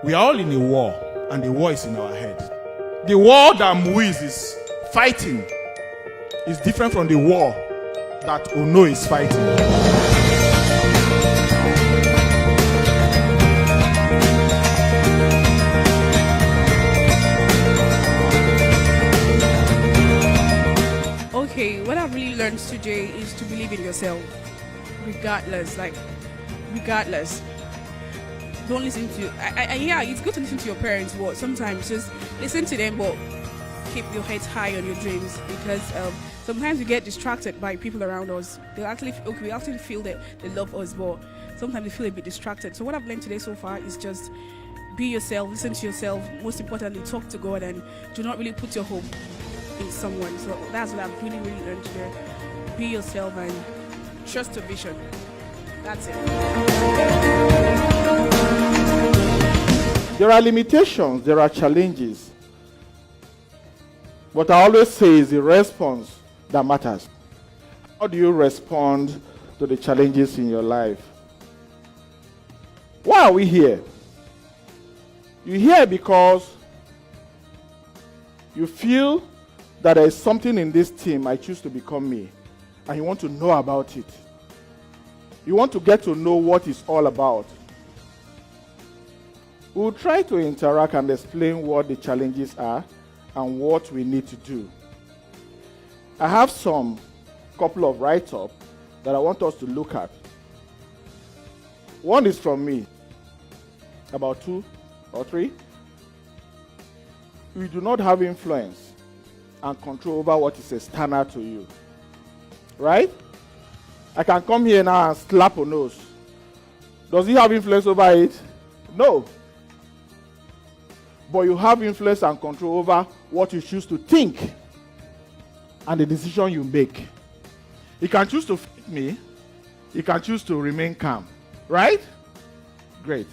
We are all in a war, and the war is in our head. The war that Muiz is fighting is different from the war that Ono is fighting. Okay, what I've really learned today is to believe in yourself, regardless. Don't listen to. Yeah, it's good to listen to your parents, but sometimes just listen to them, but keep your head high on your dreams, because sometimes we get distracted by people around us. We actually feel that they love us, but sometimes we feel a bit distracted. So what I've learned today so far is just be yourself, listen to yourself. Most importantly, talk to God, and do not really put your hope in someone. So that's what I've really learned today. Be yourself and trust your vision. That's it. There are limitations, there are challenges. What I always say is the response that matters. How do you respond to the challenges in your life? Why are we here? You're here because you feel that there is something in this team, I choose to become me, and you want to know about it. You want to get to know what it's all about. We'll try to interact and explain what the challenges are and what we need to do. I have some couple of write-up that I want us to look at. One is from me, about 2 or 3. We do not have influence and control over what is external to you. Right? I can come here now and slap a nose. Does he have influence over it? No. But you have influence and control over what you choose to think and the decision you make. You can choose to fit me. You can choose to remain calm. Right? Great.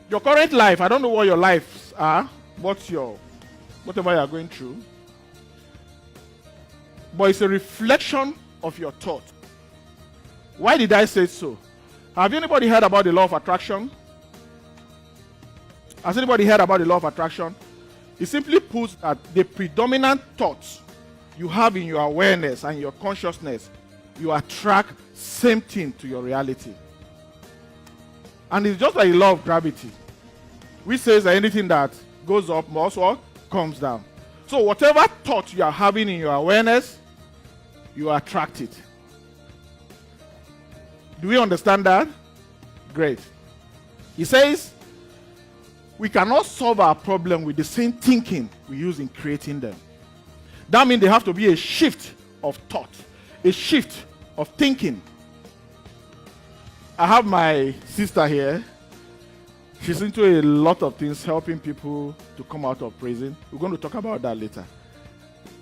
Your current life, I don't know what your lives are, whatever you are going through, but it's a reflection of your thought. Why did I say so? Have anybody heard about the law of attraction? Has anybody heard about the law of attraction? It simply puts that the predominant thoughts you have in your awareness and your consciousness, you attract same thing to your reality. And it's just like the law of gravity, which says that anything that goes up must what? Comes down. So whatever thought you are having in your awareness, you attract it. Do we understand that? Great. He says, we cannot solve our problem with the same thinking we use in creating them. That means there have to be a shift of thought, a shift of thinking. I have my sister here. She's into a lot of things, helping people to come out of prison. We're going to talk about that later.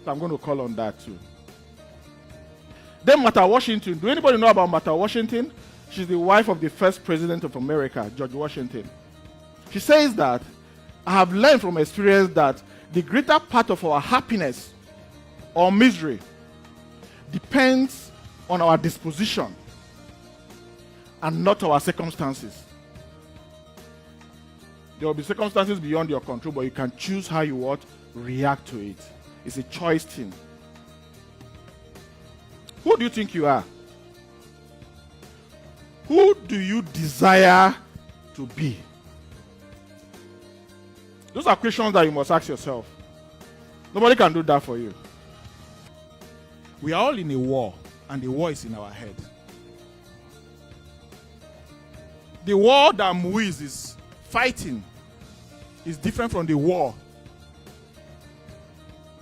So I'm going to call on that too. Then Martha Washington. Do anybody know about Martha Washington? She's the wife of the first president of America, George Washington. She says that, I have learned from experience that the greater part of our happiness or misery depends on our disposition and not our circumstances. There will be circumstances beyond your control, but you can choose how you react to it. It's a choice thing. Who do you think you are? Who do you desire to be? Those are questions that you must ask yourself. Nobody can do that for you. We are all in a war, and the war is in our head. The war that Muiz is fighting is different from the war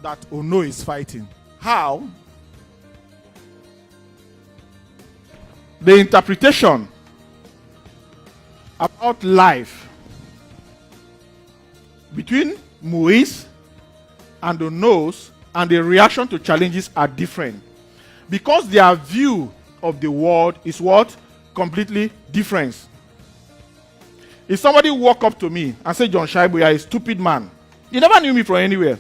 that Ono is fighting. How? The interpretation about life between Muiz and Ono's and the reaction to challenges are different. Because their view of the world is what? Completely different. If somebody walk up to me and say, John Shaibu, you are a stupid man. You never knew me from anywhere.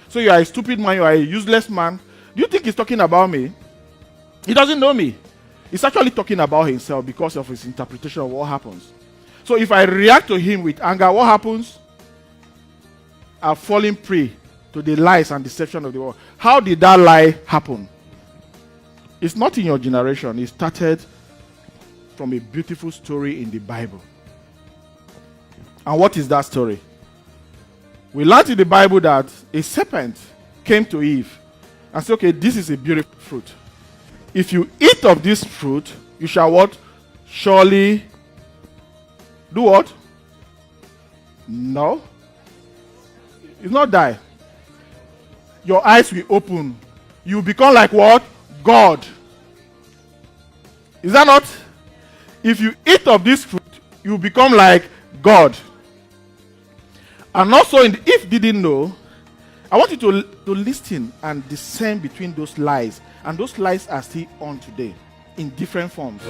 So you are a stupid man, you are a useless man. Do you think he's talking about me? He doesn't know me. He's actually talking about himself because of his interpretation of what happens. So if I react to him with anger, what happens? I've fallen prey to the lies and deception of the world. How did that lie happen? It's not in your generation. It started from a beautiful story in the Bible. And what is that story? We learned in the Bible that a serpent came to Eve and said, okay, this is a beautiful fruit. If you eat of this fruit, you shall what? Surely do what? No. It's not die. Your eyes will open. You become like what? God. Is that not? If you eat of this fruit, you become like God. And also, if you didn't know, I want you to listen and discern between those lies. And those lies are still on today in different forms.